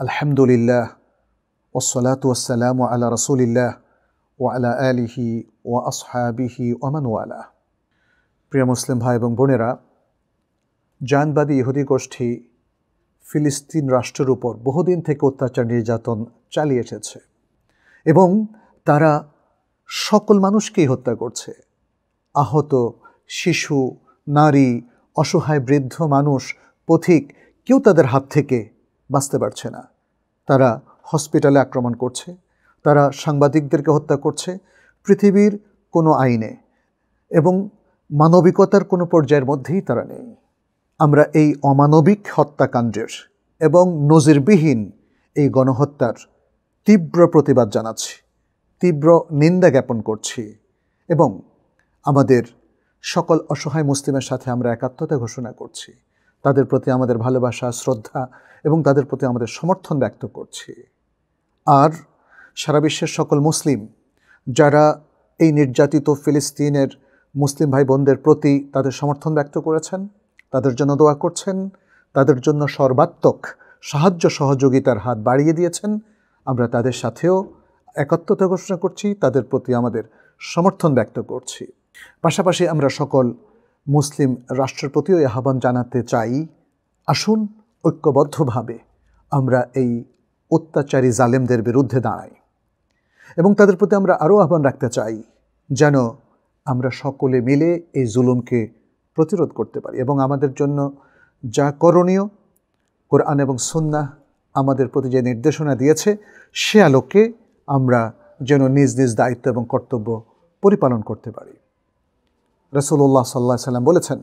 আলহামদুলিল্লাহ ওয়াসসালাতু ওয়াসসালামু আলা রাসূলিল্লাহ ওয়া আলা আলিহি ওয়া আসহাবিহি ওয়া মান ওয়ালা। প্রিয় মুসলিম ভাই এবং বোনেরা, জায়নবাদী ইহুদি গোষ্ঠী ফিলিস্তিন রাষ্ট্রের উপর বহুদিন থেকে অত্যাচার নির্যাতন চালিয়ে এসেছে এবং তারা সকল মানুষকেই হত্যা করছে। আহত শিশু, নারী, অসহায় বৃদ্ধ মানুষ, পথিক, কেউ তাদের হাত থেকে বাঁচতে পারছে না। তারা হসপিটালে আক্রমণ করছে, তারা সাংবাদিকদেরকে হত্যা করছে পৃথিবীর কোনো আইনে এবং মানবিকতার কোনো পর্যায়ের মধ্যেই তারা নেই। আমরা এই অমানবিক হত্যাকাণ্ডের এবং নজিরবিহীন এই গণহত্যার তীব্র প্রতিবাদ জানাচ্ছি, তীব্র নিন্দা জ্ঞাপন করছি এবং আমাদের সকল অসহায় মুসলিমের সাথে আমরা একাত্মতা ঘোষণা করছি। তাদের প্রতি আমাদের ভালোবাসা, শ্রদ্ধা এবং তাদের প্রতি আমাদের সমর্থন ব্যক্ত করছি। আর সারা বিশ্বের সকল মুসলিম যারা এই নির্যাতিত ফিলিস্তিনের মুসলিম ভাই বোনদের প্রতি তাদের সমর্থন ব্যক্ত করেছেন, তাদের জন্য দোয়া করছেন, তাদের জন্য সর্বাত্মক সাহায্য সহযোগিতার হাত বাড়িয়ে দিয়েছেন, আমরা তাদের সাথেও একাত্মতা ঘোষণা করছি, তাদের প্রতি আমাদের সমর্থন ব্যক্ত করছি। পাশাপাশি আমরা সকল মুসলিম রাষ্ট্রের প্রতিও আহ্বান জানাতে চাই, আসুন ঐক্যবদ্ধভাবে আমরা এই অত্যাচারী জালেমদের বিরুদ্ধে দাঁড়াই এবং তাদের প্রতি আমরা আরও আহ্বান রাখতে চাই যেন আমরা সকলে মিলে এই জুলুমকে প্রতিরোধ করতে পারি এবং আমাদের জন্য যা করণীয় কোরআন এবং সুন্নাহ আমাদের প্রতি যে নির্দেশনা দিয়েছে সে আলোকে আমরা যেন নিজ নিজ দায়িত্ব এবং কর্তব্য পরিপালন করতে পারি। রাসূলুল্লাহ সাল্লাল্লাহু আলাইহি ওয়াসাল্লাম বলেছেন,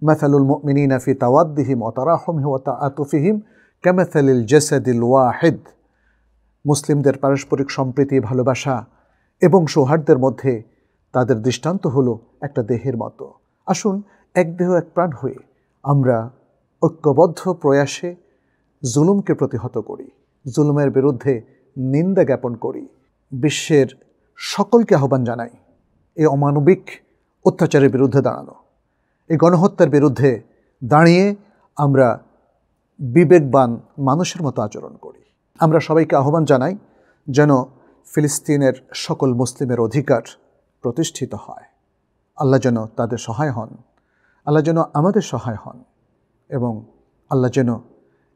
মাসালুল মুমিনিনা ফি তাওয়াদ্দিহিম ওয়া তারাহুমিহিম ওয়া তাআতুফিহিম কামাসালিল জাসাদিল ওয়াহিদ। মুসলিমদের পারস্পরিক সম্প্রীতি, ভালোবাসা এবং সৌহার্দ্যের মধ্যে তাদের দৃষ্টান্ত হলো একটা দেহের মতো। আসুন এক দেহ এক প্রাণ হয়ে আমরা ঐক্যবদ্ধ প্রয়াসে জুলুমকে প্রতিহত করি, জুলুমের বিরুদ্ধে নিন্দা জ্ঞাপন করি, বিশ্বের সকলকে আহ্বান জানাই এই অমানবিক অত্যাচারের বিরুদ্ধে দাঁড়ানো, এই গণহত্যার বিরুদ্ধে দাঁড়িয়ে আমরা বিবেকবান মানুষের মতো আচরণ করি। আমরা সবাইকে আহ্বান জানাই যেন ফিলিস্তিনের সকল মুসলিমের অধিকার প্রতিষ্ঠিত হয়। আল্লাহ যেন তাদের সহায় হন, আল্লাহ যেন আমাদের সহায় হন এবং আল্লাহ যেন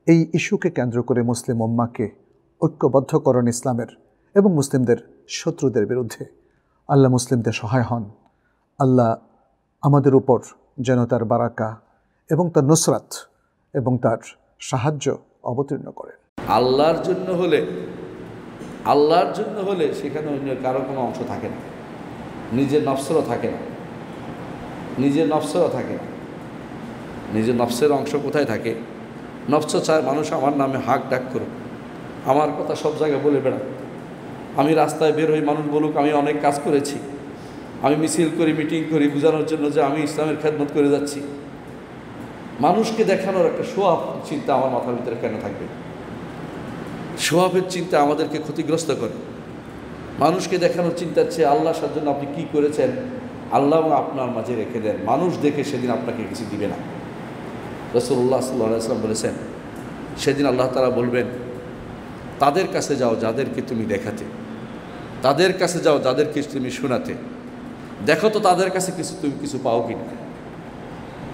এই ইস্যুকে কেন্দ্র করে মুসলিম উম্মাহকে ঐক্যবদ্ধকরণ ইসলামের এবং মুসলিমদের শত্রুদের বিরুদ্ধে আল্লাহ মুসলিমদের সহায় হন। আল্লাহ আমাদের উপর যেন তার বারাকা এবং তার নুসরাত এবং তার সাহায্য অবতীর্ণ করেন। আল্লাহর জন্য হলে সেখানে অন্য কারো কোনো অংশ থাকে না, নিজের নফসেরও থাকে না, নিজের নফসের অংশ কোথায় থাকে? নফস চায় মানুষ আমার নামে হাক ডাক করুক, আমার কথা সব জায়গায় বলে বেড়াক, আমি রাস্তায় বের হই মানুষ বলুক আমি অনেক কাজ করেছি, আমি মিছিল করি, মিটিং করি বোঝানোর জন্য যে আমি ইসলামের খেদমত করে যাচ্ছি। মানুষকে দেখানোর একটা শোআফ চিন্তা আমার মাথার ভিতরে কেন থাকবে? শোআফের চিন্তা আমাদেরকে ক্ষতিগ্রস্ত করে। মানুষকে দেখানোর চিন্তার চেয়ে আল্লাহর জন্য আপনি কি করেছেন আল্লাহ আপনার মাঝে রেখে দেন, মানুষ দেখে সেদিন আপনাকে কিছু দিবে না। রাসূলুল্লাহ সাল্লাল্লাহু আলাইহি ওয়াসাল্লাম বলেছেন, সেদিন আল্লাহ তাআলা বলবেন, তাদের কাছে যাও যাদেরকে তুমি দেখাতে, তাদের কাছে যাও যাদেরকে তুমি শোনাতে, দেখো তো তাদের কাছে তুমি কিছু পাও কিনা,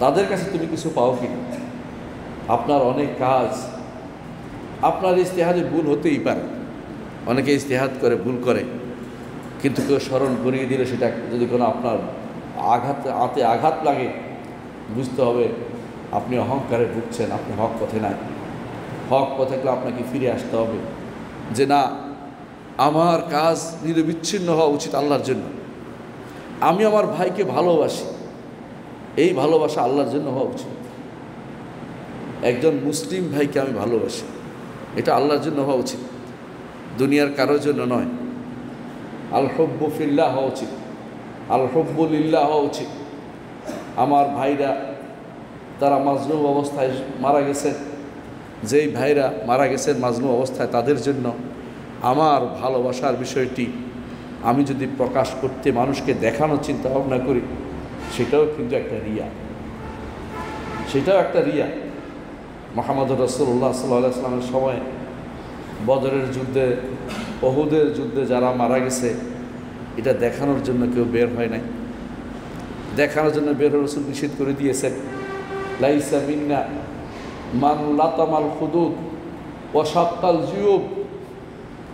তাদের কাছে তুমি কিছু পাও কিনা। আপনার অনেক কাজ, আপনার ইজতিহাদে ভুল হতেই পারে, অনেকে ইজতিহাদ করে ভুল করে, কিন্তু কেউ স্মরণ করিয়ে দিলে সেটা যদি কোনো আপনার আঘাত লাগে, বুঝতে হবে আপনি অহংকারে ভুগছেন, আপনি হক পথে নাই। হক পথে গেলে আপনাকে ফিরে আসতে হবে যে না, আমার কাজ নিরবিচ্ছিন্ন হওয়া উচিত আল্লাহর জন্য, আমি আমার ভাইকে ভালোবাসি, এই ভালোবাসা আল্লাহর জন্য হওয়া উচিত। একজন মুসলিম ভাইকে আমি ভালোবাসি, এটা আল্লাহর জন্য হওয়া উচিত, দুনিয়ার কারোর জন্য নয়। আল হুব্বু ফিল্লাহ হওয়া উচিত, আল হুব্বু লিল্লাহ হওয়া উচিত। আমার ভাইরা তারা মাজলুম অবস্থায় মারা গেছেন, যেই ভাইরা মারা গেছেন মাজলুম অবস্থায়, তাদের জন্য আমার ভালোবাসার বিষয়টি আমি যদি প্রকাশ করতে মানুষকে দেখানোর চিন্তা ভাবনা করি, সেটাও কিন্তু একটা রিয়া, সেটাও একটা রিয়া। মুহাম্মদ রাসূলুল্লাহ সাল্লাল্লাহু আলাইহি ওয়াসাল্লামের সময় বদরের যুদ্ধে, উহুদের যুদ্ধে যারা মারা গেছে, এটা দেখানোর জন্য কেউ বের হয় নাই। দেখানোর জন্য বের হয়ে রাসূল নিষেধ করে দিয়েছেন, লাইসা মিন্না মান লাতামাল খুদুদ ওয়া শাক্কাল জিয়ুব।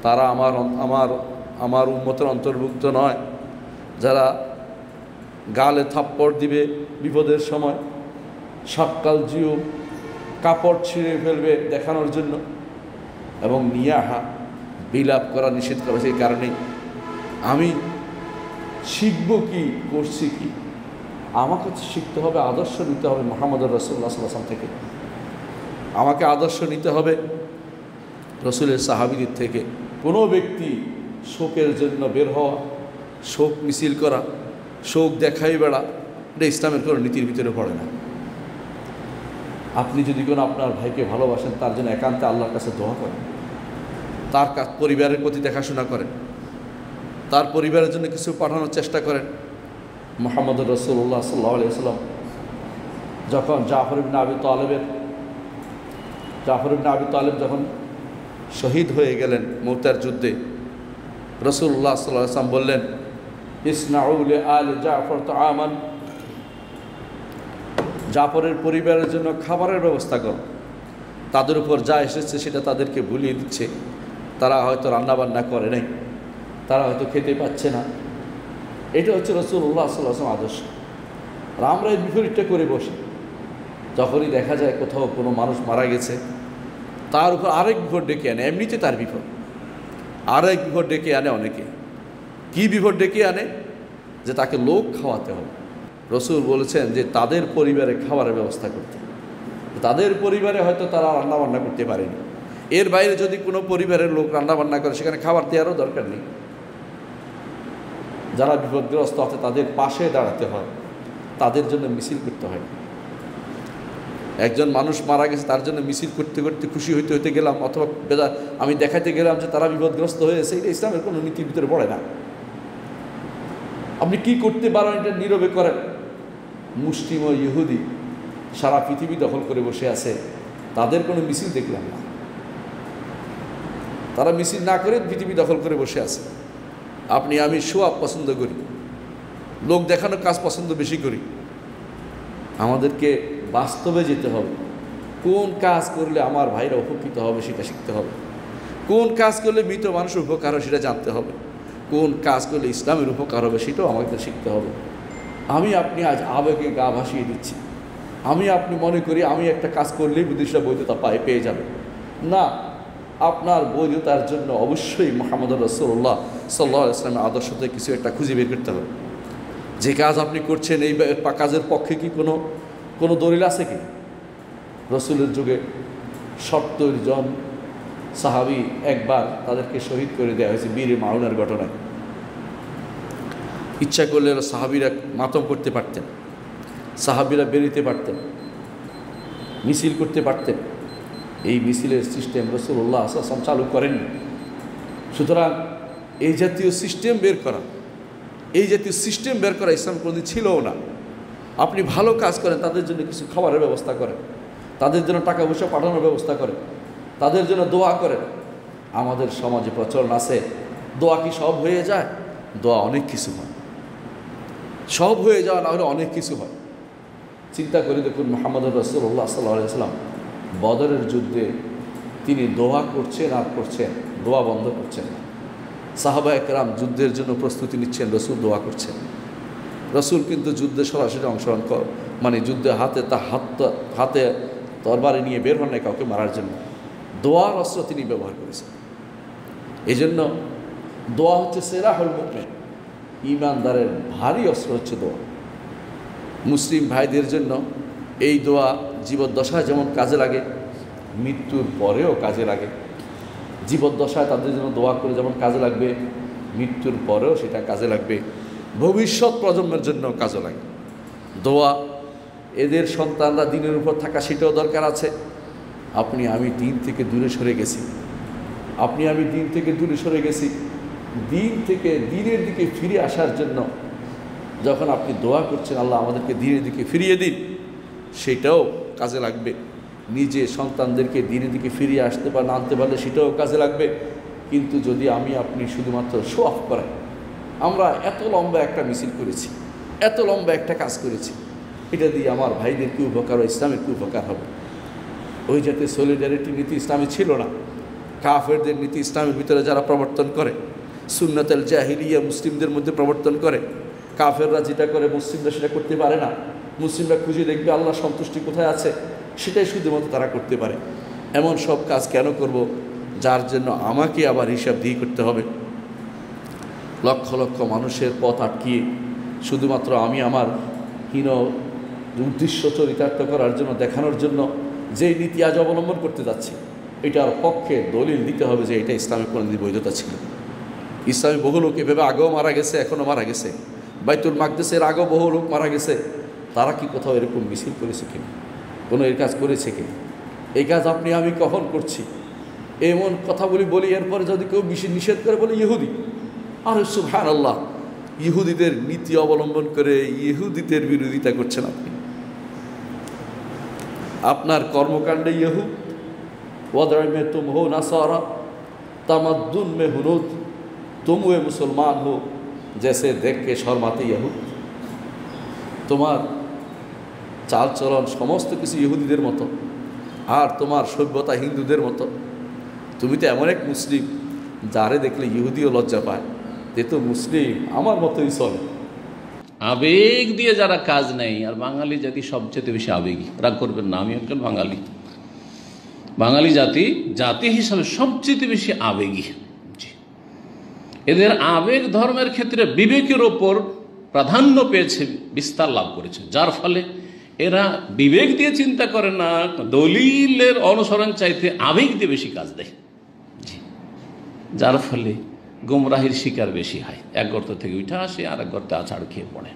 তারা আমার উম্মতের অন্তর্ভুক্ত নয় যারা গালে থাপ্পড় দিবে বিপদের সময়, শাক্কাল জিয়ুব কাপড় ছিঁড়ে ফেলবে দেখানোর জন্য, এবং নিয়াহা বিলাপ করা নিষেধ করা। সেই কারণেই আমি শিখব কি, করছি কি, আমাকে শিখতে হবে, আদর্শ নিতে হবে মুহাম্মদুর রাসূলুল্লাহ সাল্লাল্লাহু আলাইহি ওয়াসাল্লাম থেকে। আমাকে আদর্শ নিতে হবে রসুলের সাহাবীদের থেকে। কোনো ব্যক্তি শোকের জন্য বের হওয়া, শোক মিছিল করা, শোক দেখাই বেড়া, এটা ইসলামের কোনো নীতির ভিতরে পড়ে না। আপনি যদি কোনো আপনার ভাইকে ভালোবাসেন, তার জন্য একান্তে আল্লাহর কাছে দোয়া করেন, তার পরিবারের প্রতি দেখাশোনা করেন, তার পরিবারের জন্য কিছু পাঠানোর চেষ্টা করেন। মুহাম্মদুর রাসূলুল্লাহ সাল্লাল্লাহু আলাইহি ওয়াসাল্লাম যখন জাফর ইবনে আবি তালেব যখন শহীদ হয়ে গেলেন মুতার যুদ্ধে, রাসূলুল্লাহ সাল্লাল্লাহু আলাইহি ওয়াসাল্লাম বললেন, ইসনাউ লি আলি জাফর তাআমান, জাফরের পরিবারের জন্য খাবারের ব্যবস্থা করো। তাদের উপর যা এসেছে সেটা তাদেরকে ভুলিয়ে দিচ্ছে। তারা হয়তো রান্নাবান্না করে নাই, তারা হয়তো খেতে পাচ্ছে না। এটা হচ্ছে রাসূলুল্লাহ সাল্লাল্লাহু আলাইহি ওয়াসাল্লাম আদর্শ। আর আমরা এই বিপরীতটা করে বসি। যখনই দেখা যায় কোথাও কোনো মানুষ মারা গেছে, তার উপর আরেক বিপদ ডেকে আনে, এমনিতে তার বিপদ, আরেক বিপদ ডেকে আনে অনেকে। কি বিপদ ডেকে আনে? যে তাকে লোক খাওয়াতে হবে। রাসূল বলেছেন যে তাদের পরিবারে খাবারের ব্যবস্থা করতে। তাদের পরিবারে হয়তো তারা রান্নাবান্না করতে পারেনি, এর বাইরে যদি কোনো পরিবারের লোক রান্নাবান্না করে, সেখানে খাবার দেওয়ারও দরকার নেই। যারা বিপদগ্রস্ত আছে তাদের পাশে দাঁড়াতে হয়, তাদের জন্য মিছিল করতে হয়। একজন মানুষ মারা গেছে, তার জন্য মিছিল করতে করতে খুশি হইতে হইতে গেলাম, অথবা আমি দেখাতে গেলাম যে তারা বিপদগ্রস্ত হয়েছে, এটা ইসলামের কোনো নীতির ভিতরে পড়ে না। আপনি কি করতে পারেন এটা নীরবে করেন। মুসলিম ও ইহুদি সারা পৃথিবী দখল করে বসে আছে, তাদের কোনো মিছিল দেখলাম না। তারা মিছিল না করে পৃথিবী দখল করে বসে আছে। আপনি আমি শো আপ পছন্দ করি, লোক দেখানোর কাজ পছন্দ বেশি করি। আমাদেরকে বাস্তবে যেতে হবে। কোন কাজ করলে আমার ভাইরা উপকৃত হবে সেটা শিখতে হবে। কোন কাজ করলে মৃত মানুষের উপকার হবে সেটা জানতে হবে। কোন কাজ করলে ইসলামের উপকার হবে সেটাও আমাদের শিখতে হবে। আমি আপনি আজ আবেগে গা ভাসিয়ে দিচ্ছি, আমি আপনি মনে করি আমি একটা কাজ করলেই বিদেশিরা বৈধতা পেয়ে যাবে না। আপনার বৈধতার জন্য অবশ্যই মুহাম্মদুর রাসূলুল্লাহ সাল্লাল্লাহু আলাইহি ওয়াসাল্লামের আদর্শ থেকে কিছু একটা খুঁজে বের করতে হবে। যে কাজ আপনি করছেন, এই কাজের পক্ষে কি কোনো দলিল আছে কি? রসুলের যুগে ৭০ জন সাহাবী একবার তাদেরকে শহীদ করে দেওয়া হয়েছে বীর মাউনার ঘটনায়। ইচ্ছা করলে সাহাবীরা মাতম করতে পারতেন, সাহাবীরা বেরোতে পারতেন, মিছিল করতে পারতেন। এই মিছিলের সিস্টেম রাসূলুল্লাহ সাল্লাল্লাহু আলাইহি ওয়াসাল্লাম চালু করেননি। সুতরাং এই জাতীয় সিস্টেম বের করা ইসলাম কোনোদিন ছিলও না। আপনি ভালো কাজ করেন, তাদের জন্য কিছু খাবারের ব্যবস্থা করেন, তাদের জন্য টাকা পয়সা পাঠানোর ব্যবস্থা করেন, তাদের জন্য দোয়া করেন। আমাদের সমাজে প্রচলন আছে, দোয়া কি সব হয়ে যায়? দোয়া অনেক কিছু হয়, সব হয়ে যাওয়া না হলে অনেক কিছু হয়। চিন্তা করে দেখুন, মুহাম্মদুর রাসূলুল্লাহ সাল্লাল্লাহু আলাইহি ওয়াসাল্লাম বদরের যুদ্ধে তিনি দোয়া করছেন আর করছেন, দোয়া বন্ধ করছেন না। সাহাবায়ে কেরাম যুদ্ধের জন্য প্রস্তুতি নিচ্ছেন, রসুল দোয়া করছেন। রসুল কিন্তু যুদ্ধে সরাসরি অংশগ্রহণ যুদ্ধে হাতে তরবারি নিয়ে বের হন না কাউকে মারার জন্য। দোয়ার অস্ত্র তিনি ব্যবহার করেছেন। এই জন্য দোয়া হচ্ছে সিলাহুল মুমিন, ঈমানদারের ভারী অস্ত্র হচ্ছে দোয়া। মুসলিম ভাইদের জন্য এই দোয়া জীবদ্দশায় যেমন কাজে লাগে, মৃত্যুর পরেও কাজে লাগে। জীবদ্দশায় তাদের জন্য দোয়া করে যেমন কাজে লাগবে, মৃত্যুর পরেও সেটা কাজে লাগবে, ভবিষ্যৎ প্রজন্মের জন্য কাজে লাগে দোয়া। এদের সন্তানরা দিনের উপর থাকা সেটাও দরকার আছে। আপনি আমি দিন থেকে দূরে সরে গেছি, দিন থেকে দিনের দিকে ফিরে আসার জন্য যখন আপনি দোয়া করছেন, আল্লাহ আমাদেরকে দিনের দিকে ফিরিয়ে দিন, সেটাও কাজে লাগবে। নিজে সন্তানদেরকে দিনের দিকে ফিরিয়ে আসতে পারেন, আনতে পারলে সেটাও কাজে লাগবে। কিন্তু যদি আমি আপনি শুধুমাত্র শো অফ করাই, আমরা এত লম্বা একটা মিছিল করেছি, এত লম্বা একটা কাজ করেছি, এটা দিয়ে আমার ভাইদের কি উপকার, ইসলামের কি উপকার হবে? ওই জাতীয় সলিডারিটি নীতি ইসলামে ছিল না। কাফেরদের নীতি ইসলামের ভিতরে যারা প্রবর্তন করে, সুন্নাতুল জাহিলিয়া মুসলিমদের মধ্যে প্রবর্তন করে, কাফেররা যেটা করে মুসলিমরা সেটা করতে পারে না। মুসলিমরা খুঁজে দেখবে আল্লাহ সন্তুষ্টি কোথায় আছে, সেটাই শুধুমাত্র তারা করতে পারে। এমন সব কাজ কেন করব, যার জন্য আমাকে আবার হিসাব দিয়ে করতে হবে? লক্ষ লক্ষ মানুষের পথ আটকিয়ে শুধুমাত্র আমি আমার হীন উদ্দেশ্য চরিতার্থ করার জন্য, দেখানোর জন্য যে নীতি আজ অবলম্বন করতে যাচ্ছি, এটার পক্ষে দলিল দিতে হবে যে এটা ইসলামের কোনোদিন বৈধতা ছিল। ইসলামী বহু লোক এভাবে আগেও মারা গেছে, এখনও মারা গেছে। বাইতুল মাকদেসের আগেও বহু লোক মারা গেছে। তারা কি কোথাও এরকম মিছিল করেছে কিনা, কোনো এর কাজ করেছে কিনা? এই কাজ আপনি আমি কখন করছি? এমন কথা বলি এরপরে যদি কেউ নিষেধ করে বলে ইহুদি, আর সুবহানাল্লাহ, ইহুদিদের নীতি অবলম্বন করে ইহুদিদের বিরোধিতা করছেন আপনি। আপনার কর্মকাণ্ডে ইহুদ, ওয়াদয় মে তুম হো নাসারা, তামাদ্দুন মে হুনুদ, তুম এ মুসলমান হো জেসে দেখকে শর্মাতে ইহুদ। তোমার চালচলন সমস্ত কিছু ইহুদিদের মতো, আর তোমার সভ্যতা হিন্দুদের মতো। তুমি তো এমন এক মুসলিম যারে দেখলে ইহুদিও লজ্জা পায়, যে তো মুসলিম আমার মতোই চলে। আবেগ দিয়ে যারা কাজ নেই, আর বাঙালি জাতি সবচেয়ে বেশি আবেগী। রাগ করবেন না, আমি একজন বাঙালি। বাঙালি জাতি হিসাবে সবচেয়ে বেশি আবেগী। এদের আবেগ ধর্মের ক্ষেত্রে বিবেকের ওপর প্রাধান্য পেয়েছে, বিস্তার লাভ করেছে, যার ফলে এরা বিবেক দিয়ে চিন্তা করে না, দলিলের অনুসরণ চাইতে আবেগ দিয়ে বেশি কাজ দেয়। যার ফলে গোমরাহির শিকার বেশি হয়। এক গর্ত থেকে উঠে আসে, আর এক গর্তে আছাড় খেয়ে পড়ে।